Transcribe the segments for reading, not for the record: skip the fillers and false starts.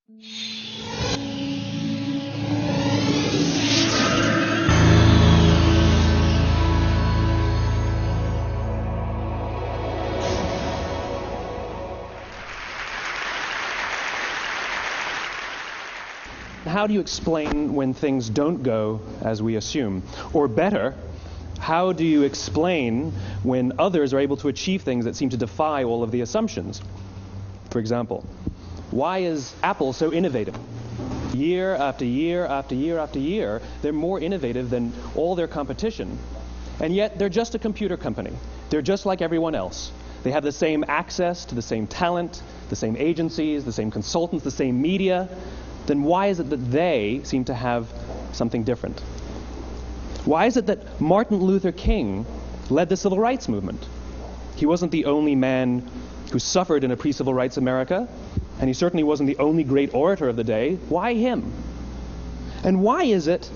How do you explain when things don't go as we assume? Or better, how do you explain when others are able to achieve things that seem to defy all of the assumptions? For example, why is Apple so innovative? Year after year after year after year, they're more innovative than all their competition. And yet, they're just a computer company. They're just like everyone else. They have the same access to the same talent, the same agencies, the same consultants, the same media. Then why is it that they seem to have something different? Why is it that Martin Luther King led the civil rights movement? He wasn't the only man who suffered in a pre-civil rights America, and he certainly wasn't the only great orator of the day. Why him? And why is it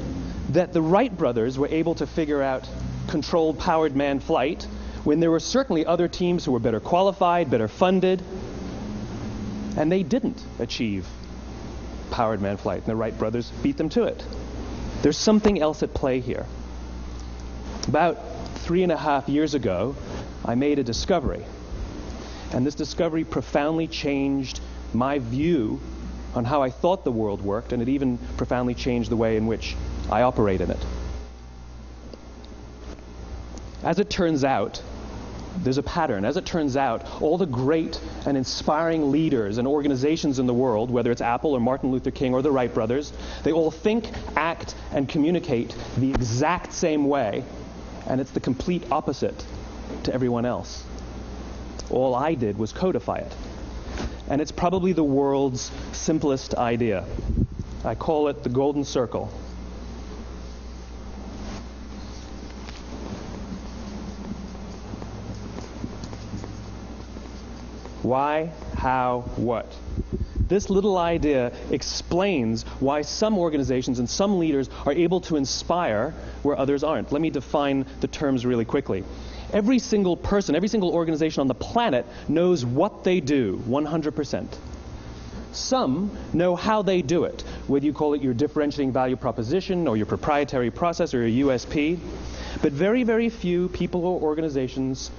that the Wright brothers were able to figure out controlled powered manned flight when there were certainly other teams who were better qualified, better funded, and they didn't achieve powered manned flight, and the Wright brothers beat them to it? There's something else at play here. About 3.5 years ago, I made a discovery. And this discovery profoundly changed my view on how I thought the world worked, and it even profoundly changed the way in which I operate in it. As it turns out, there's a pattern. As it turns out, all the great and inspiring leaders and organizations in the world, whether it's Apple or Martin Luther King or the Wright brothers, they all think, act, and communicate the exact same way, and it's the complete opposite to everyone else. All I did was codify it. And it's probably the world's simplest idea. I call it the golden circle. Why, how, what? This little idea explains why some organizations and some leaders are able to inspire where others aren't. Let me define the terms really quickly. Every single person, every single organization on the planet knows what they do 100%. Some know how they do it, whether you call it your differentiating value proposition or your proprietary process or your USP. But very, very few people or organizations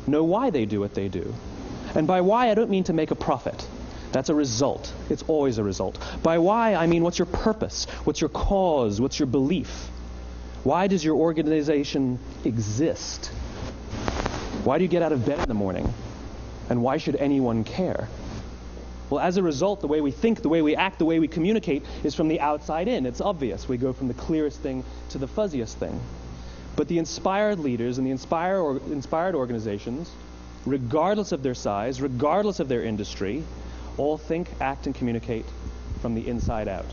know why they do what they do. And by why, I don't mean to make a profit. That's a result. It's always a result. By why, I mean what's your purpose? What's your cause? What's your belief? Why does your organization exist? Why do you get out of bed in the morning? And why should anyone care? Well, as a result, the way we think, the way we act, the way we communicate is from the outside in. It's obvious. We go from the clearest thing to the fuzziest thing. But the inspired leaders and the inspired organizations, regardless of their size, regardless of their industry, all think, act, and communicate from the inside out.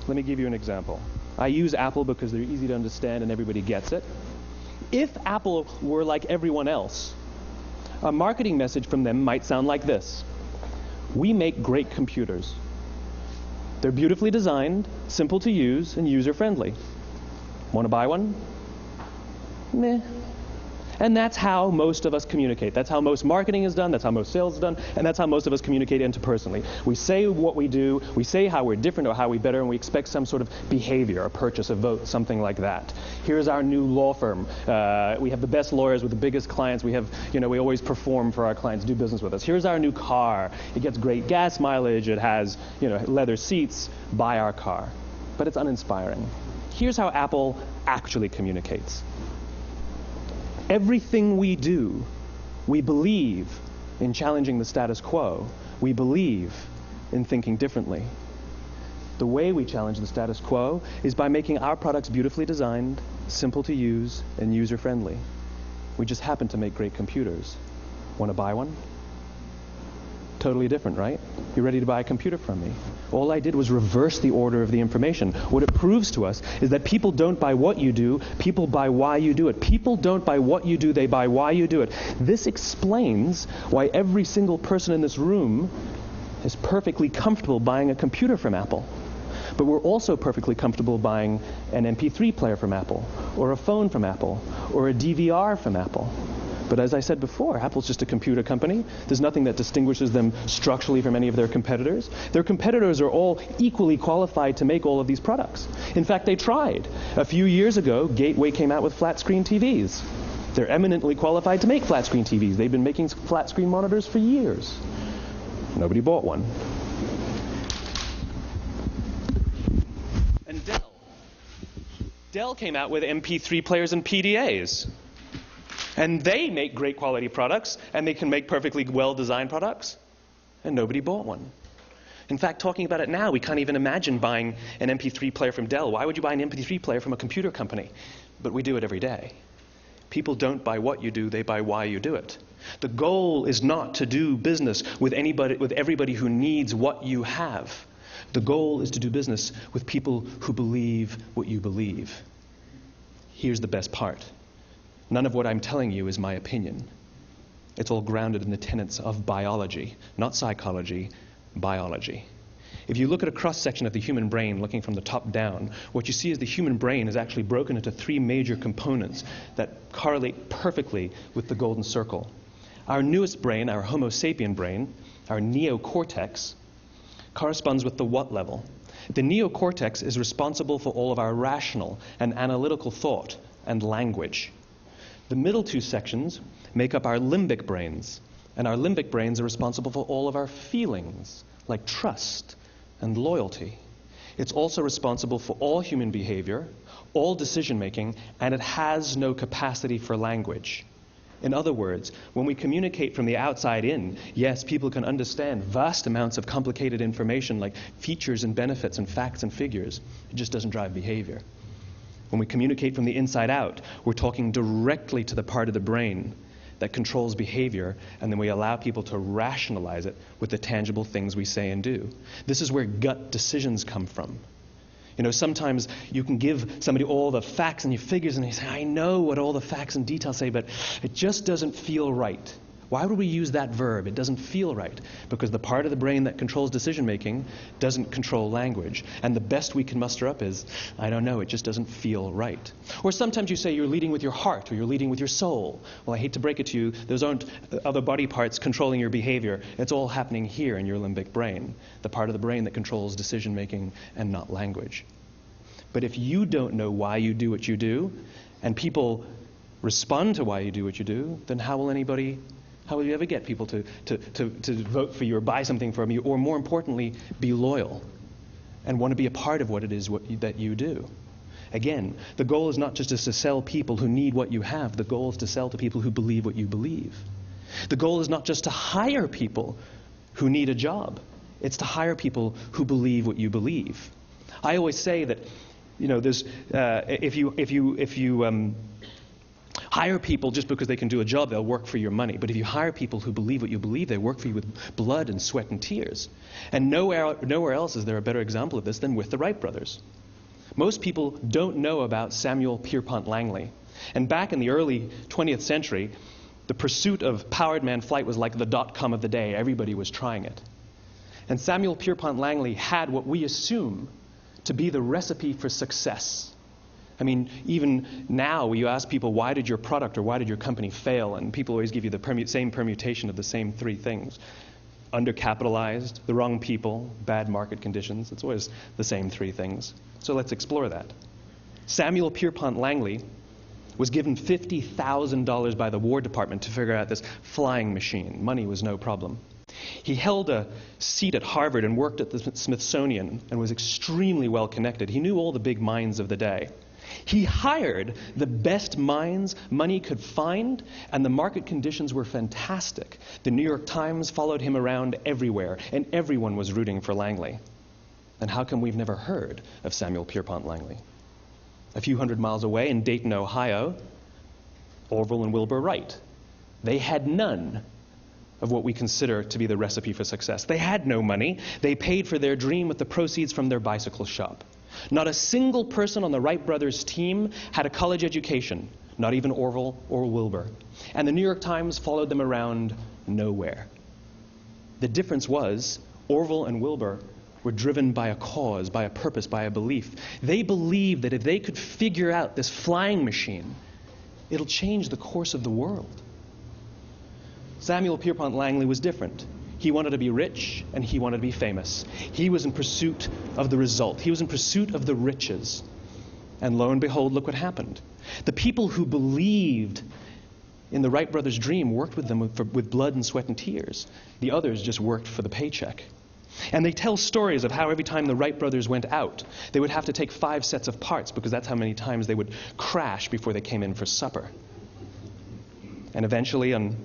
Let me give you an example. I use Apple because they're easy to understand and everybody gets it. If Apple were like everyone else, a marketing message from them might sound like this: we make great computers. They're beautifully designed, simple to use, and user-friendly. Want to buy one? Meh. And that's how most of us communicate. That's how most marketing is done, that's how most sales is done, and that's how most of us communicate interpersonally. We say what we do, we say how we're different or how we're better, and we expect some sort of behavior, a purchase, a vote, something like that. Here's our new law firm. We have the best lawyers with the biggest clients. We have, we always perform for our clients, do business with us. Here's our new car. It gets great gas mileage. It has, leather seats. Buy our car. But it's uninspiring. Here's how Apple actually communicates. Everything we do, we believe in challenging the status quo. We believe in thinking differently. The way we challenge the status quo is by making our products beautifully designed, simple to use, and user-friendly. We just happen to make great computers. Want to buy one? Totally different, right? You're ready to buy a computer from me. All I did was reverse the order of the information. What it proves to us is that people don't buy what you do, people buy why you do it. People don't buy what you do, they buy why you do it. This explains why every single person in this room is perfectly comfortable buying a computer from Apple. But we're also perfectly comfortable buying an MP3 player from Apple, or a phone from Apple, or a DVR from Apple. But as I said before, Apple's just a computer company. There's nothing that distinguishes them structurally from any of their competitors. Their competitors are all equally qualified to make all of these products. In fact, they tried. A few years ago, Gateway came out with flat screen TVs. They're eminently qualified to make flat screen TVs. They've been making flat screen monitors for years. Nobody bought one. And Dell came out with MP3 players and PDAs. And they make great quality products, and they can make perfectly well-designed products, and nobody bought one. In fact, talking about it now, we can't even imagine buying an MP3 player from Dell. Why would you buy an MP3 player from a computer company? But we do it every day. People don't buy what you do, they buy why you do it. The goal is not to do business with everybody who needs what you have. The goal is to do business with people who believe what you believe. Here's the best part. None of what I'm telling you is my opinion. It's all grounded in the tenets of biology, not psychology, biology. If you look at a cross-section of the human brain, looking from the top down, what you see is the human brain is actually broken into three major components that correlate perfectly with the golden circle. Our newest brain, our Homo sapien brain, our neocortex, corresponds with the what level. The neocortex is responsible for all of our rational and analytical thought and language. The middle two sections make up our limbic brains, and our limbic brains are responsible for all of our feelings, like trust and loyalty. It's also responsible for all human behavior, all decision-making, and it has no capacity for language. In other words, when we communicate from the outside in, yes, people can understand vast amounts of complicated information like features and benefits and facts and figures. It just doesn't drive behavior. When we communicate from the inside out, we're talking directly to the part of the brain that controls behavior, and then we allow people to rationalize it with the tangible things we say and do. This is where gut decisions come from. You know, sometimes you can give somebody all the facts and your figures, and they say, I know what all the facts and details say, but it just doesn't feel right. Why would we use that verb? It doesn't feel right. Because the part of the brain that controls decision-making doesn't control language. And the best we can muster up is, I don't know, it just doesn't feel right. Or sometimes you say you're leading with your heart or you're leading with your soul. Well, I hate to break it to you, those aren't other body parts controlling your behavior. It's all happening here in your limbic brain, the part of the brain that controls decision-making and not language. But if you don't know why you do what you do, and people respond to why you do what you do, then how will you ever get people to vote for you or buy something from you, or more importantly, be loyal and want to be a part of what it is that you do? Again, the goal is not just to sell people who need what you have. The goal is to sell to people who believe what you believe. The goal is not just to hire people who need a job. It's to hire people who believe what you believe. I always say that, you know, there's if you hire people just because they can do a job, they'll work for your money. But if you hire people who believe what you believe, they work for you with blood and sweat and tears. And nowhere else is there a better example of this than with the Wright brothers. Most people don't know about Samuel Pierpont Langley. And back in the early 20th century, the pursuit of powered man flight was like the dot-com of the day. Everybody was trying it. And Samuel Pierpont Langley had what we assume to be the recipe for success. I mean, even now, you ask people, why did your product or why did your company fail? And people always give you the same permutation of the same three things. Undercapitalized, the wrong people, bad market conditions. It's always the same three things. So let's explore that. Samuel Pierpont Langley was given $50,000 by the War Department to figure out this flying machine. Money was no problem. He held a seat at Harvard and worked at the Smithsonian and was extremely well connected. He knew all the big minds of the day. He hired the best minds money could find, and the market conditions were fantastic. The New York Times followed him around everywhere, and everyone was rooting for Langley. And how come we've never heard of Samuel Pierpont Langley? A few hundred miles away in Dayton, Ohio, Orville and Wilbur Wright. They had none of what we consider to be the recipe for success. They had no money. They paid for their dream with the proceeds from their bicycle shop. Not a single person on the Wright brothers' team had a college education, not even Orville or Wilbur. And the New York Times followed them around nowhere. The difference was Orville and Wilbur were driven by a cause, by a purpose, by a belief. They believed that if they could figure out this flying machine, it'll change the course of the world. Samuel Pierpont Langley was different. He wanted to be rich and he wanted to be famous. He was in pursuit of the result. He was in pursuit of the riches. And lo and behold, look what happened. The people who believed in the Wright brothers' dream worked with them with blood and sweat and tears. The others just worked for the paycheck. And they tell stories of how every time the Wright brothers went out, they would have to take 5 sets of parts because that's how many times they would crash before they came in for supper. And eventually, on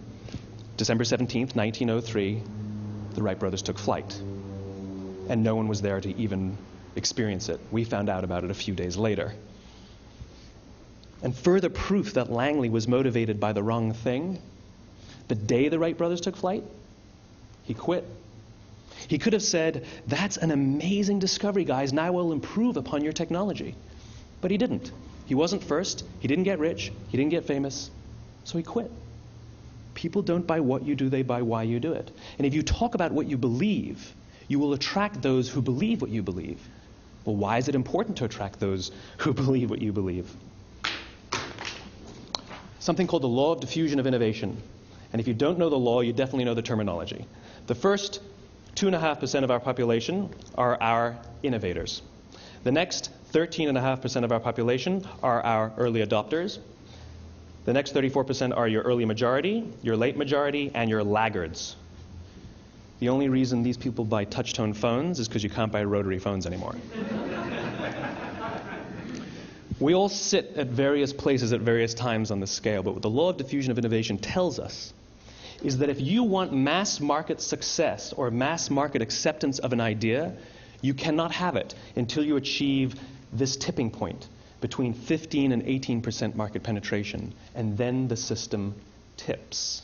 December 17th, 1903, the Wright brothers took flight. And no one was there to even experience it. We found out about it a few days later. And further proof that Langley was motivated by the wrong thing, the day the Wright brothers took flight, he quit. He could have said, "That's an amazing discovery, guys. Now we'll improve upon your technology." But he didn't. He wasn't first. He didn't get rich. He didn't get famous. So he quit. People don't buy what you do, they buy why you do it. And if you talk about what you believe, you will attract those who believe what you believe. Well, why is it important to attract those who believe what you believe? Something called the law of diffusion of innovation. And if you don't know the law, you definitely know the terminology. The first 2.5% of our population are our innovators. The next 13.5% of our population are our early adopters. The next 34% are your early majority, your late majority, and your laggards. The only reason these people buy touch-tone phones is because you can't buy rotary phones anymore. We all sit at various places at various times on the scale, but what the law of diffusion of innovation tells us is that if you want mass market success or mass market acceptance of an idea, you cannot have it until you achieve this tipping point between 15 and 18% market penetration, and then the system tips.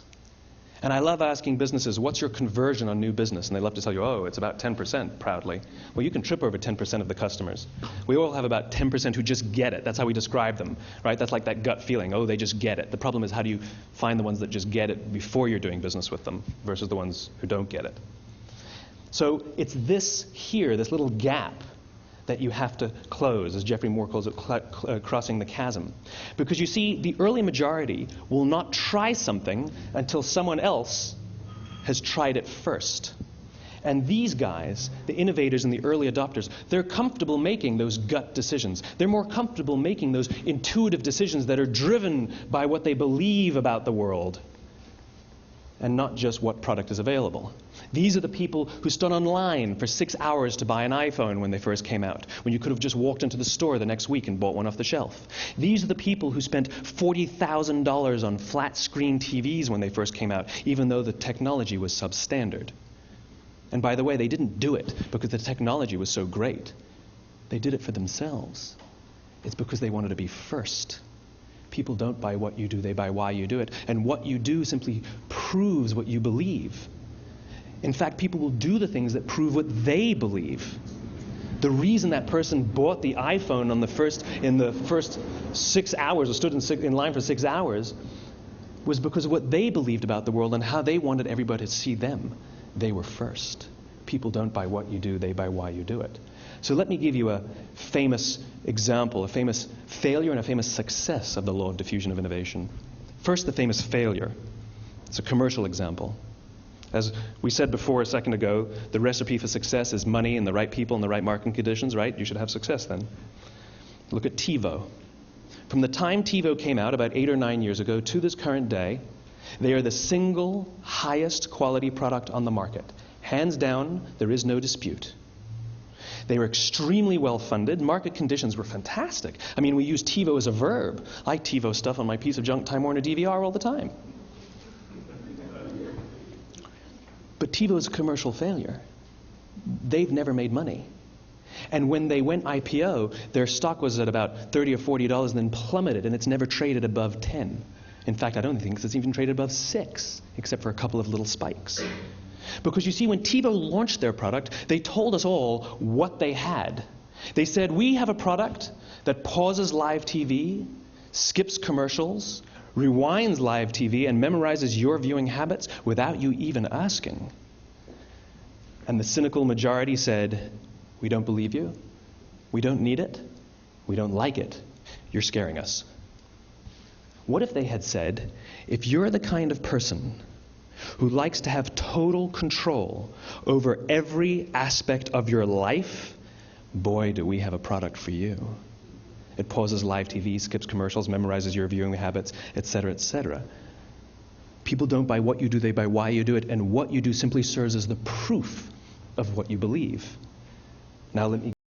And I love asking businesses, what's your conversion on new business? And they love to tell you, oh, it's about 10%, proudly. Well, you can trip over 10% of the customers. We all have about 10% who just get it. That's how we describe them, right? That's like that gut feeling, oh, they just get it. The problem is, how do you find the ones that just get it before you're doing business with them versus the ones who don't get it? So it's this here, this little gap, that you have to close, as Geoffrey Moore calls it, crossing the chasm. Because you see, the early majority will not try something until someone else has tried it first. And these guys, the innovators and the early adopters, they're comfortable making those gut decisions. They're more comfortable making those intuitive decisions that are driven by what they believe about the world, and not just what product is available. These are the people who stood online for 6 hours to buy an iPhone when they first came out, when you could have just walked into the store the next week and bought one off the shelf. These are the people who spent $40,000 on flat screen TVs when they first came out, even though the technology was substandard. And by the way, they didn't do it because the technology was so great. They did it for themselves. It's because they wanted to be first. People don't buy what you do, they buy why you do it. And what you do simply proves what you believe. In fact, people will do the things that prove what they believe. The reason that person bought the iPhone in the first 6 hours, or stood in line for 6 hours, was because of what they believed about the world and how they wanted everybody to see them. They were first. People don't buy what you do, they buy why you do it. So let me give you a famous example, a famous failure and a famous success of the law of diffusion of innovation. First, the famous failure. It's a commercial example. As we said before a second ago, the recipe for success is money and the right people and the right marketing conditions, right? You should have success then. Look at TiVo. From the time TiVo came out about 8 or 9 years ago to this current day, they are the single highest quality product on the market. Hands down, there is no dispute. They were extremely well funded. Market conditions were fantastic. I mean, we use TiVo as a verb. I TiVo stuff on my piece of junk Time Warner DVR all the time. But TiVo's a commercial failure. They've never made money. And when they went IPO, their stock was at about $30 or $40 and then plummeted, and it's never traded above 10. In fact, I don't think it's even traded above 6, except for a couple of little spikes. Because you see, when TiVo launched their product, they told us all what they had. They said, we have a product that pauses live TV, skips commercials, rewinds live TV, and memorizes your viewing habits without you even asking. And the cynical majority said, we don't believe you, we don't need it, we don't like it, you're scaring us. What if they had said, if you're the kind of person who likes to have total control over every aspect of your life, boy, do we have a product for you. It pauses live TV, skips commercials, memorizes your viewing habits, etc., etc. People don't buy what you do, they buy why you do it, and what you do simply serves as the proof of what you believe. Now let me